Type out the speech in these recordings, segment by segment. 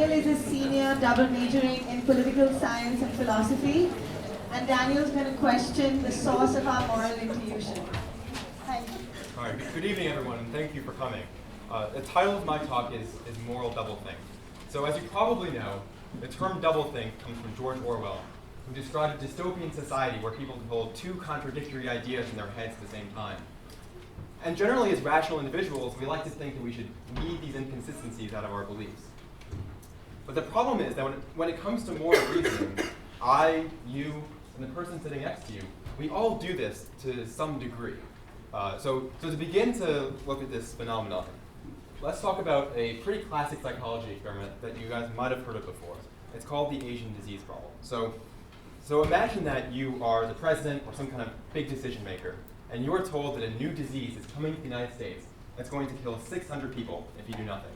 Daniel is a senior double majoring in political science and philosophy, and Daniel's going to question the source of our moral intuition. Hi. All right, good evening, everyone, and thank you for coming. The title of my talk is Moral Doublethink. So as you probably know, the term doublethink comes from George Orwell, who described a dystopian society where people hold two contradictory ideas in their heads at the same time. And generally, as rational individuals, we like to think that we should weed these inconsistencies out of our beliefs. But the problem is that when it comes to moral reasoning, I, you, and the person sitting next to you, we all do this to some degree. So to begin to look at this phenomenon, let's talk about a pretty classic psychology experiment that you guys might have heard of before. It's called the Asian disease problem. So imagine that you are the president or some kind of big decision maker, and you're told that a new disease is coming to the United States that's going to kill 600 people if you do nothing.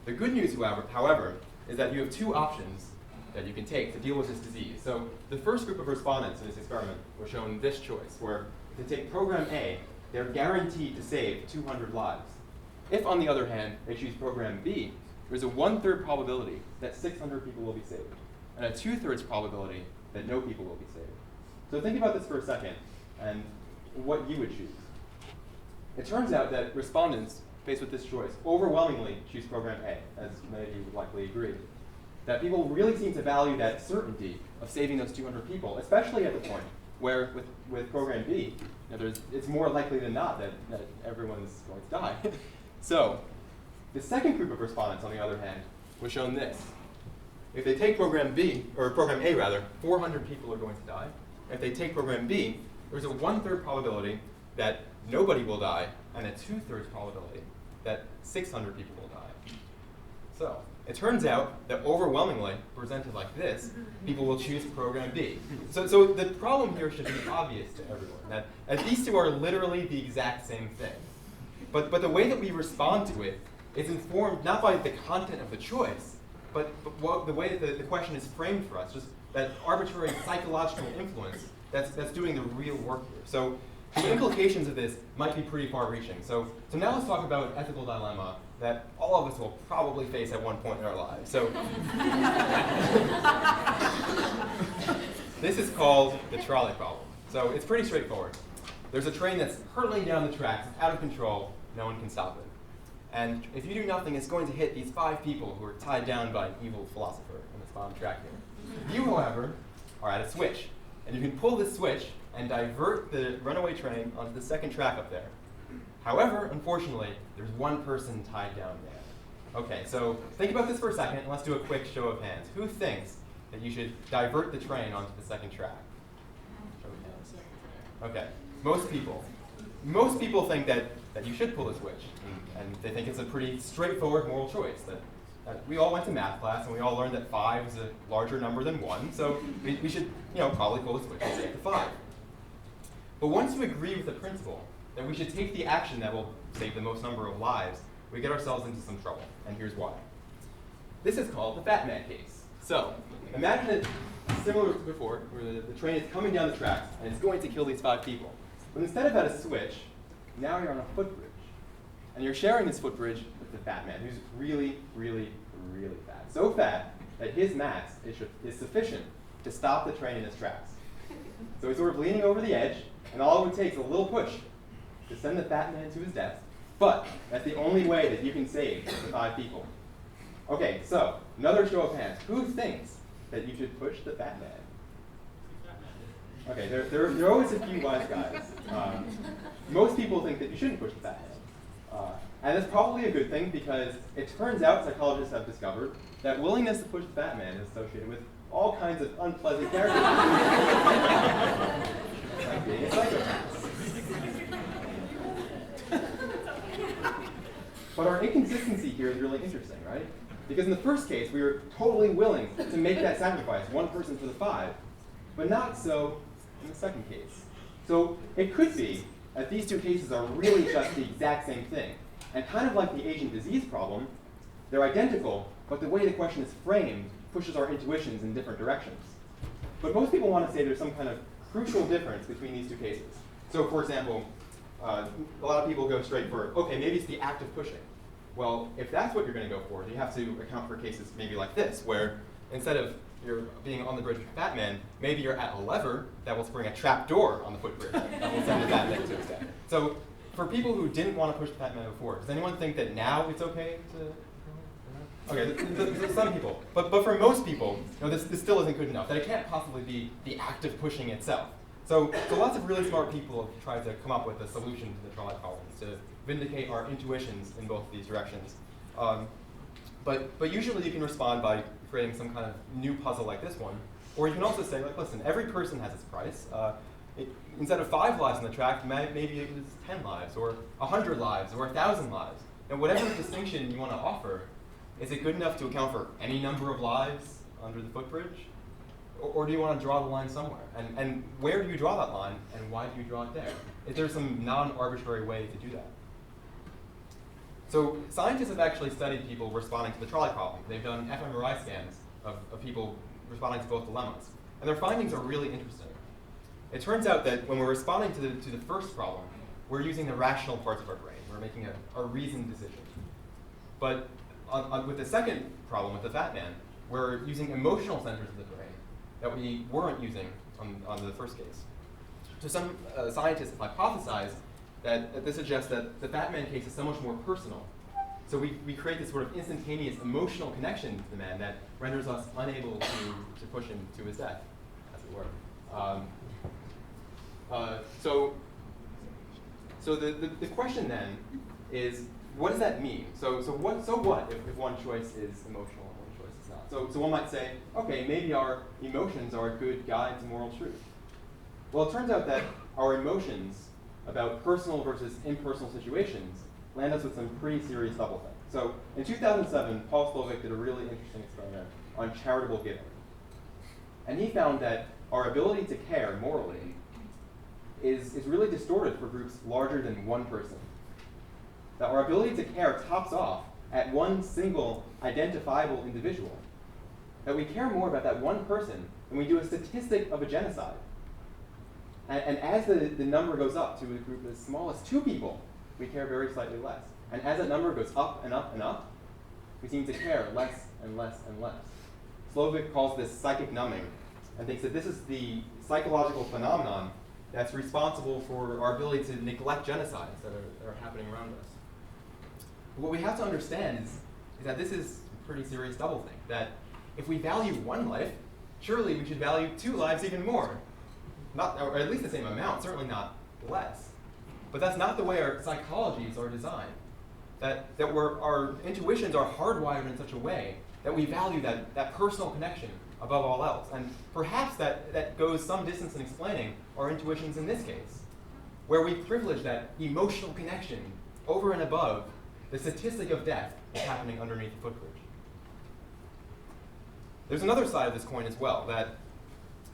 The good news, however, is that you have two options that you can take to deal with this disease. So the first group of respondents in this experiment were shown this choice, where if they take program A, they're guaranteed to save 200 lives. If, on the other hand, they choose program B, there's a 1/3 probability that 600 people will be saved, and a 2/3 probability that no people will be saved. So think about this for a second, and what you would choose. It turns out that respondents faced with this choice overwhelmingly choose program A, as many of you would likely agree. That people really seem to value that certainty of saving those 200 people, especially at the point where with program B, it's more likely than not that everyone's going to die. So the second group of respondents, on the other hand, was shown this. If they take program B, or program A rather, 400 people are going to die. If they take program B, there's a 1/3 probability that nobody will die, and a 2/3 probability that 600 people will die. So it turns out that overwhelmingly, presented like this, people will choose program B. So the problem here should be obvious to everyone, that these two are literally the exact same thing. But the way that we respond to it is informed not by the content of the choice, but the way that the question is framed for us, just that arbitrary psychological influence that's doing the real work here. So the implications of this might be pretty far-reaching. So now let's talk about an ethical dilemma that all of us will probably face at one point in our lives. So this is called the trolley problem. So it's pretty straightforward. There's a train that's hurtling down the tracks, it's out of control, no one can stop it. And if you do nothing, it's going to hit these 5 people who are tied down by an evil philosopher on this bottom track here. You, however, are at a switch, and you can pull this switch and divert the runaway train onto the second track up there. However, unfortunately, there's one person tied down there. Okay, so think about this for a second, and let's do a quick show of hands. Who thinks that you should divert the train onto the second track? Show of hands. Okay, most people. Most people think that you should pull the switch, and they think it's a pretty straightforward moral choice. That we all went to math class, and we all learned that 5 is a larger number than 1, so we should probably pull the switch and save the 5. But once you agree with the principle that we should take the action that will save the most number of lives, we get ourselves into some trouble, and here's why. This is called the fat man case. So imagine it similar to before, where the train is coming down the tracks, and it's going to kill these 5 people. But instead of at a switch, now you're on a footbridge. And you're sharing this footbridge with the fat man, who's really, really, really fat. So fat that his mass is sufficient to stop the train in its tracks. So he's sort of leaning over the edge, and all it would take is a little push to send the fat man to his death. But that's the only way that you can save the 5 people. Okay, so another show of hands. Who thinks that you should push the fat man? Okay, there are always a few wise guys. Most people think that you shouldn't push the fat man. And that's probably a good thing, because it turns out psychologists have discovered that willingness to push the fat man is associated with all kinds of unpleasant characteristics. Like being a psychopath. But our inconsistency here is really interesting, right? Because in the first case, we were totally willing to make that sacrifice, 1 person for the 5, but not so in the second case. So it could be that these 2 cases are really just the exact same thing. And kind of like the Asian disease problem, they're identical, but the way the question is framed pushes our intuitions in different directions. But most people want to say there's some kind of crucial difference between these 2 cases. So for example, a lot of people go straight for, okay, maybe it's the act of pushing. Well, if that's what you're going to go for, then you have to account for cases maybe like this, where instead of you're being on the bridge with Batman, maybe you're at a lever that will spring a trap door on the footbridge that will send the Batman to its death. So for people who didn't want to push the Batman before, does anyone think that now it's okay to? Okay, there's some people, but for most people, this still isn't good enough. That it can't possibly be the act of pushing itself. So lots of really smart people have tried to come up with a solution to the trolley problems to vindicate our intuitions in both of these directions. But usually you can respond by creating some kind of new puzzle like this one, or you can also say, like, listen, every person has its price. Instead of 5 lives on the track, maybe it was 10 lives, or 100 lives, or 1,000 lives. And whatever distinction you want to offer, is it good enough to account for any number of lives under the footbridge? Or do you want to draw the line somewhere? And where do you draw that line, and why do you draw it there? Is there some non-arbitrary way to do that? So scientists have actually studied people responding to the trolley problem. They've done fMRI scans of people responding to both dilemmas. And their findings are really interesting. It turns out that when we're responding to the first problem, we're using the rational parts of our brain. We're making a reasoned decision. But with the second problem, with the Batman, we're using emotional centers of the brain that we weren't using on the first case. So some scientists have hypothesized that this suggests that the Batman case is so much more personal. So we create this sort of instantaneous emotional connection to the man that renders us unable to push him to his death, as it were. So the question then is, what does that mean? So what if one choice is emotional and one choice is not? So one might say, okay, maybe our emotions are a good guide to moral truth. Well, it turns out that our emotions about personal versus impersonal situations land us with some pretty serious doublethink. So in 2007, Paul Slovic did a really interesting experiment on charitable giving. And he found that our ability to care morally is really distorted for groups larger than one person. That our ability to care tops off at one single identifiable individual. That we care more about that one person than we do a statistic of a genocide. And as the number goes up to a group as small as 2 people, we care very slightly less. And as that number goes up and up and up, we seem to care less and less and less. Slovic calls this psychic numbing and thinks that this is the psychological phenomenon that's responsible for our ability to neglect genocides that are happening around us. But what we have to understand is that this is pretty serious doublethink, that if we value one life, surely we should value 2 lives even more. Or at least the same amount, certainly not less. But that's not the way our psychologies are designed. That our intuitions are hardwired in such a way that we value that personal connection above all else. And perhaps that goes some distance in explaining our intuitions in this case, where we privilege that emotional connection over and above the statistic of death that's happening underneath the footbridge. There's another side of this coin as well, that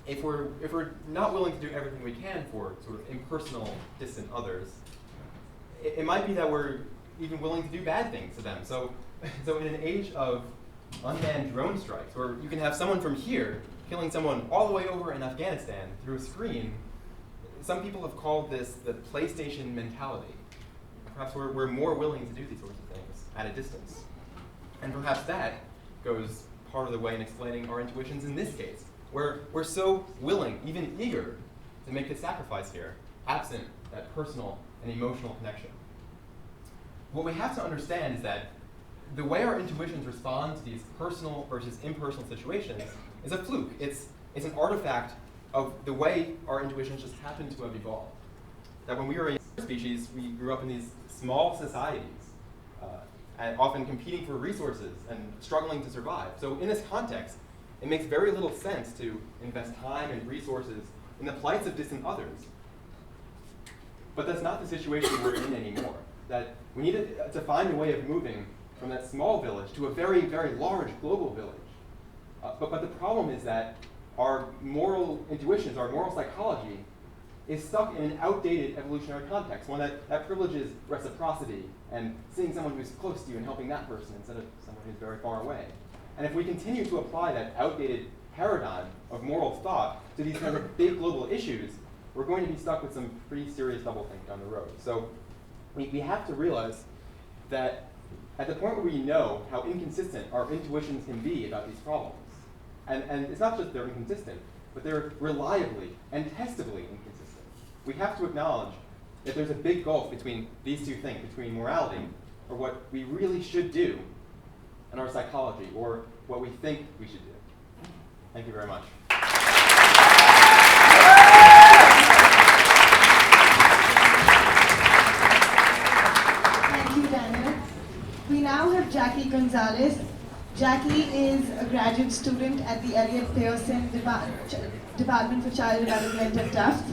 if we're not willing to do everything we can for sort of impersonal, distant others, it might be that we're even willing to do bad things to them. So in an age of unmanned drone strikes, where you can have someone from here killing someone all the way over in Afghanistan through a screen, some people have called this the PlayStation mentality. Perhaps we're more willing to do these sorts of things at a distance. And perhaps that goes part of the way in explaining our intuitions in this case, where we're so willing, even eager, to make the sacrifice here, absent that personal and emotional connection. What we have to understand is that the way our intuitions respond to these personal versus impersonal situations is a fluke. It's an artifact of the way our intuitions just happen to have evolved. That when we were a species, we grew up in these small societies, and often competing for resources and struggling to survive. So in this context, it makes very little sense to invest time and resources in the plights of distant others. But that's not the situation we're in anymore. That we need to find a way of moving from that small village to a very, very large global village. But the problem is that our moral intuitions, our moral psychology, is stuck in an outdated evolutionary context, one that privileges reciprocity and seeing someone who's close to you and helping that person instead of someone who's very far away. And if we continue to apply that outdated paradigm of moral thought to these kind of big global issues, we're going to be stuck with some pretty serious doublethink down the road. So we have to realize that at the point where we know how inconsistent our intuitions can be about these problems. And it's not just they're inconsistent, but they're reliably and testably inconsistent. We have to acknowledge that there's a big gulf between these two things, between morality, or what we really should do, and our psychology, or what we think we should do. Thank you very much. Thank you, Daniel. We now have Jackie Gonzalez. Jackie is a graduate student at the Elliott Pearson Department for Child Development at Tufts.